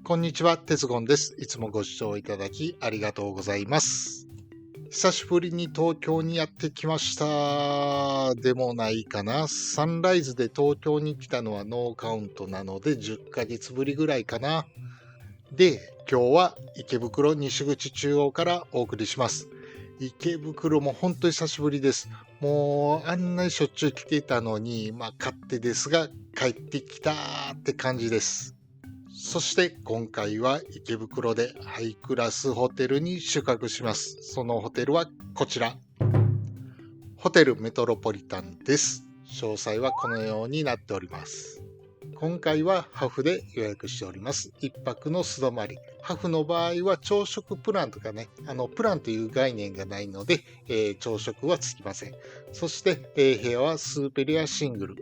こんにちは、テツゴンです。いつもご視聴いただきありがとうございます。久しぶりに東京にやってきました。でもないかな。サンライズで東京に来たのはノーカウントなので10ヶ月ぶりぐらいかな。で、今日は池袋西口中央からお送りします。池袋も本当に久しぶりです。もうあんなにしょっちゅう来てたのに、勝手ですが帰ってきたって感じです。そして今回は池袋でハイクラスホテルに宿泊します。そのホテルはこちら。ホテルメトロポリタンです。詳細はこのようになっております。今回はハフで予約しております。一泊の素泊まり。ハフの場合は朝食プランとかね、プランという概念がないので、朝食はつきません。そして、部屋はスーペリアシングル。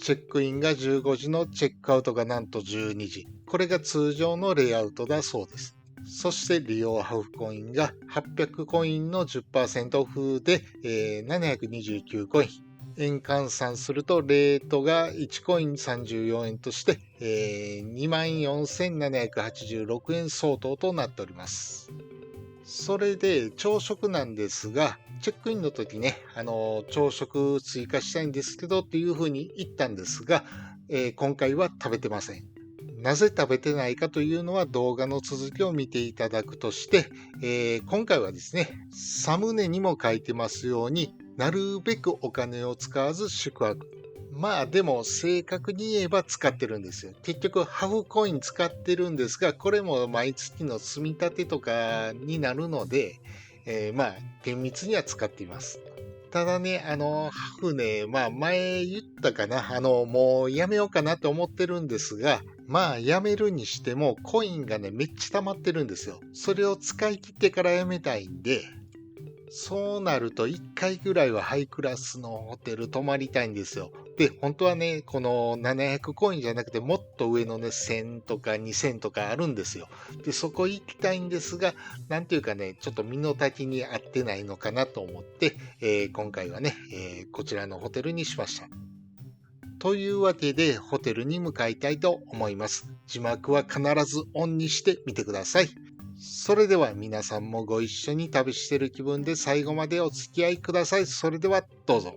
チェックインが15時のチェックアウトがなんと12時。これが通常のレイアウトだそうです。そして利用ハフコインが800コインの 10% オフで、729コイン。円換算するとレートが1コイン34円として、24,786 円相当となっております。それで朝食なんですが、チェックインの時ね、朝食追加したいんですけどっていうふうに言ったんですが、今回は食べてません。なぜ食べてないかというのは動画の続きを見ていただくとして、今回はですね、サムネにも書いてますようになるべくお金を使わず宿泊。でも正確に言えば使ってるんですよ。結局ハフコイン使ってるんですが、これも毎月の積み立てとかになるので、厳密には使っています。ただね、ハフね、前言ったかな、もうやめようかなと思ってるんですが、やめるにしてもコインがね、めっちゃ溜まってるんですよ。それを使い切ってからやめたいんで、そうなると1回ぐらいはハイクラスのホテル泊まりたいんですよ。で、本当はね、この700コインじゃなくてもっと上のね、1000とか2000とかあるんですよ。で、そこ行きたいんですが、なんていうかね、ちょっと身の丈に合ってないのかなと思って、今回はね、こちらのホテルにしました。というわけで、ホテルに向かいたいと思います。字幕は必ずオンにしてみてください。それでは皆さんもご一緒に旅している気分で最後までお付き合いください。それではどうぞ。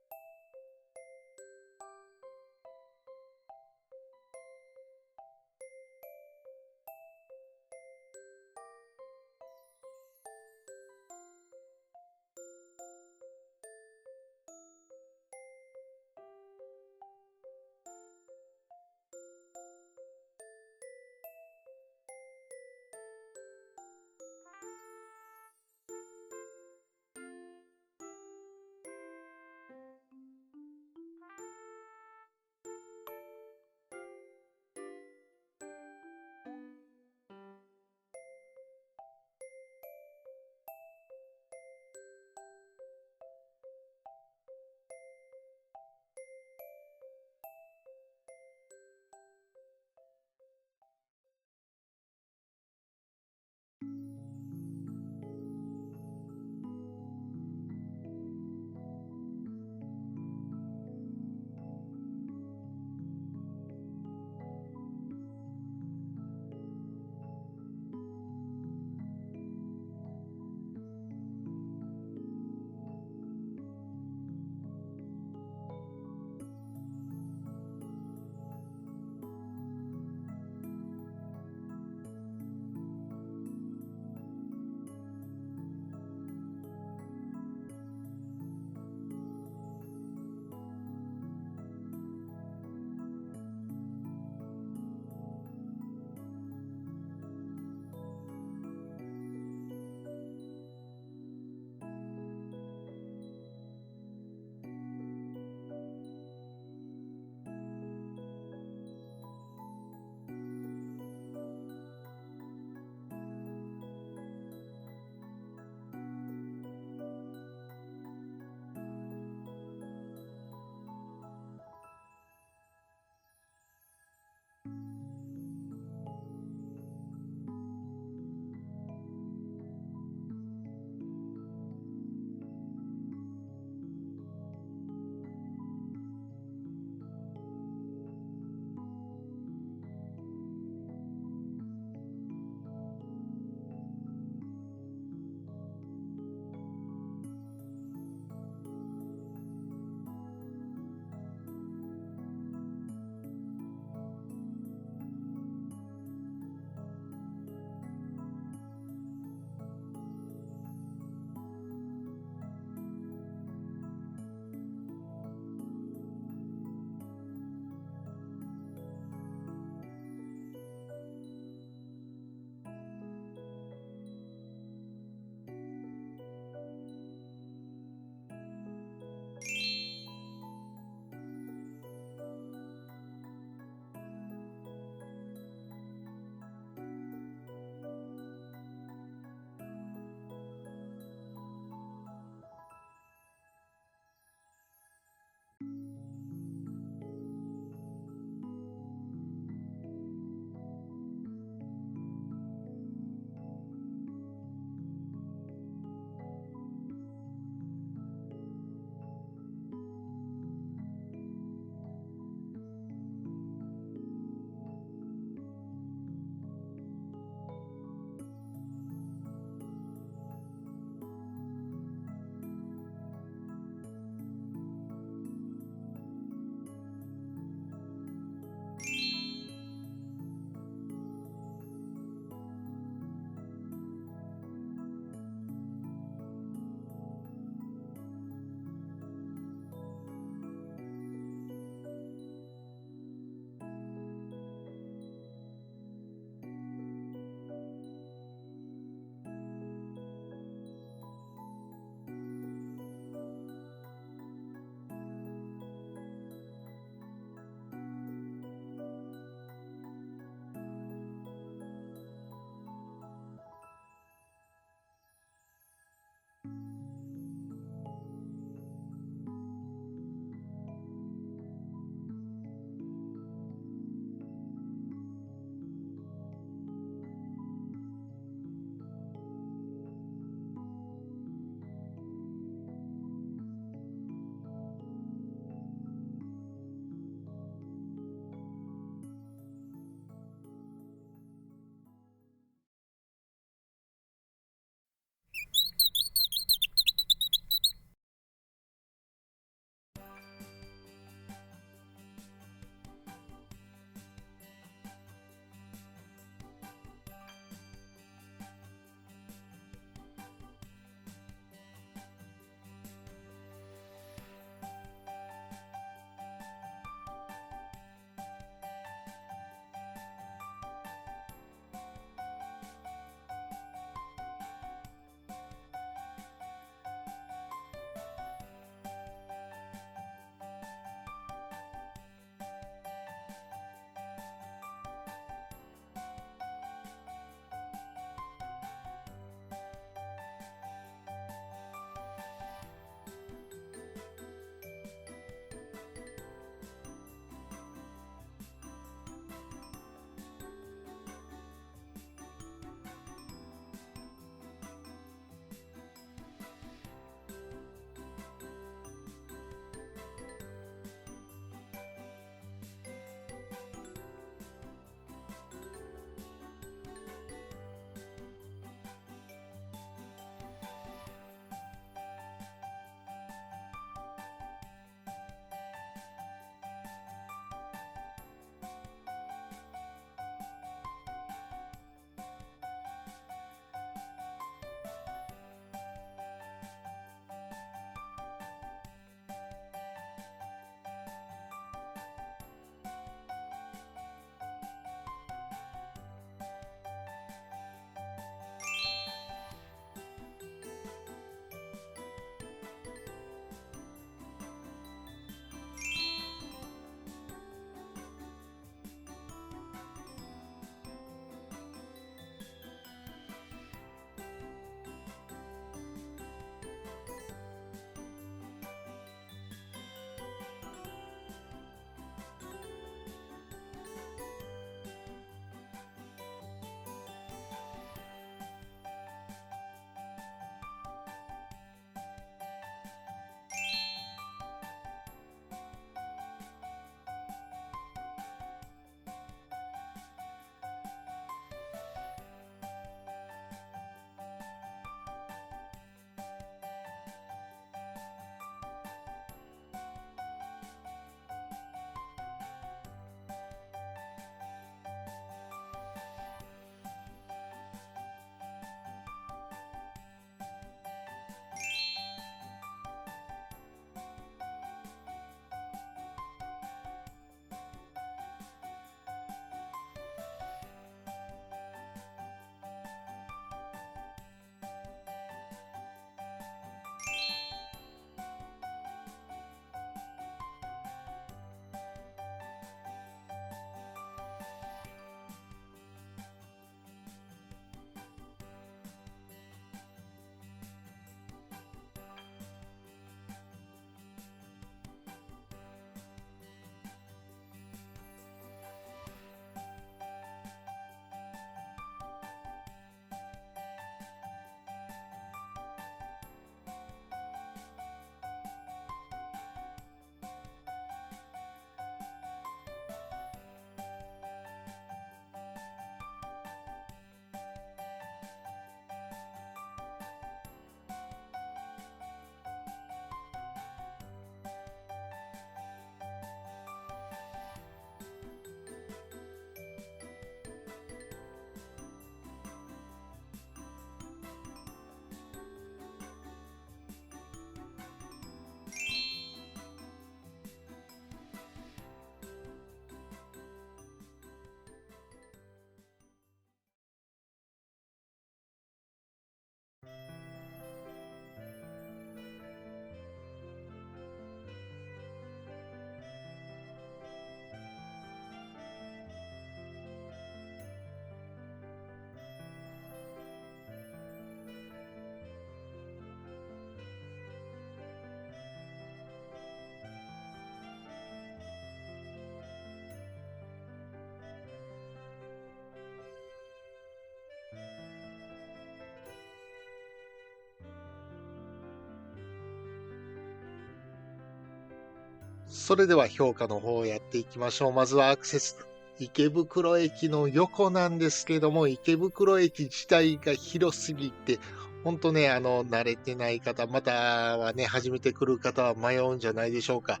それでは評価の方をやっていきましょう。まずはアクセス。池袋駅の横なんですけども、池袋駅自体が広すぎて、ほんとね、慣れてない方、またはね、初めて来る方は迷うんじゃないでしょうか。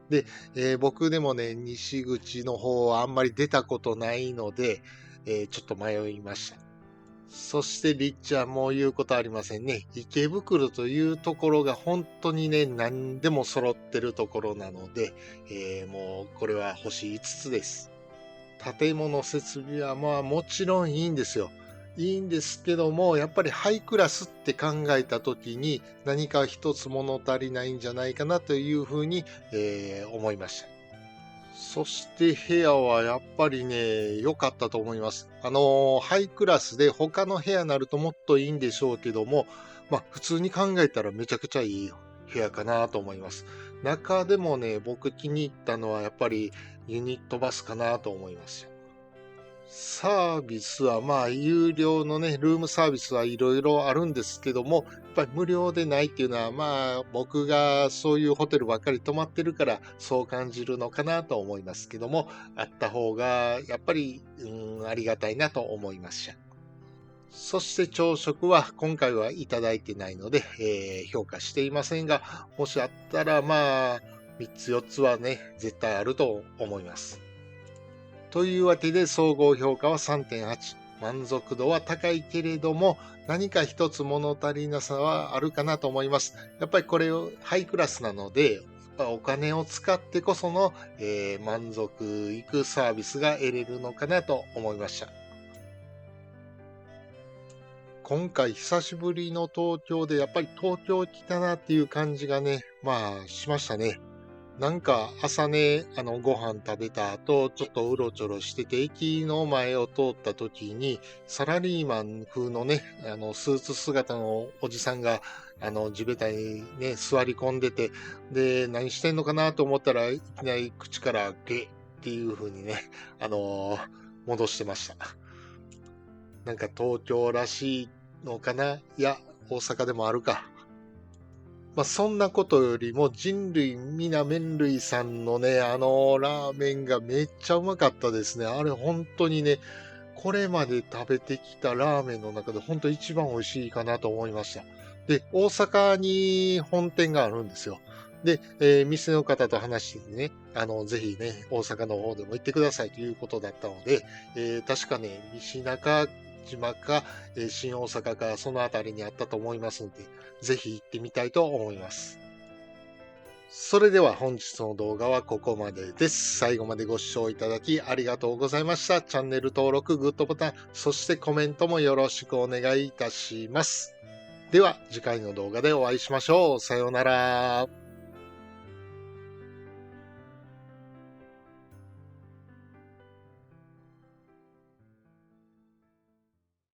で、僕でもね、西口の方はあんまり出たことないので、ちょっと迷いました。そしてりっちゃんもう言うことありませんね。池袋というところが本当にね、何でも揃ってるところなので、もうこれは星5つです。建物設備はまあもちろんいいんですよ。いいんですけども、やっぱりハイクラスって考えたときに何か一つ物足りないんじゃないかなというふうに、思いました。そして部屋はやっぱりね、良かったと思います。ハイクラスで他の部屋になるともっといいんでしょうけども、まあ普通に考えたらめちゃくちゃいい部屋かなと思います。中でもね、僕気に入ったのはやっぱりユニットバスかなと思いますよ。サービスはまあ有料のね、ルームサービスはいろいろあるんですけども、やっぱり無料でないっていうのはまあ僕がそういうホテルばっかり泊まってるからそう感じるのかなと思いますけども、あった方がやっぱり、ありがたいなと思いました。そして朝食は今回はいただいてないので、評価していませんが、もしあったらまあ3つ4つはね、絶対あると思います。というわけで総合評価は 3.8。満足度は高いけれども、何か一つ物足りなさはあるかなと思います。やっぱりこれをハイクラスなので、やっぱお金を使ってこその、満足いくサービスが得れるのかなと思いました。今回久しぶりの東京でやっぱり東京来たなっていう感じがね、まあしましたね。なんか朝ね、ご飯食べた後、ちょっとうろちょろしてて、駅の前を通った時に、サラリーマン風のね、スーツ姿のおじさんが、地べたにね、座り込んでて、で、何してんのかなと思ったらいきなり口からゲっていう風にね、戻してました。なんか東京らしいのかな、いや、大阪でもあるか。まあ、そんなことよりも人類皆麺類さんのね、ラーメンがめっちゃうまかったですね。あれ本当にね、これまで食べてきたラーメンの中で本当一番美味しいかなと思いました。で、大阪に本店があるんですよ。で、店の方と話してね、ぜひね、大阪の方でも行ってくださいということだったので、確かね、西中島か、新大阪か、そのあたりにあったと思いますので、ぜひ行ってみたいと思います。それでは本日の動画はここまでです。最後までご視聴いただきありがとうございました。チャンネル登録、グッドボタン、そしてコメントもよろしくお願いいたします。では次回の動画でお会いしましょう。さようなら。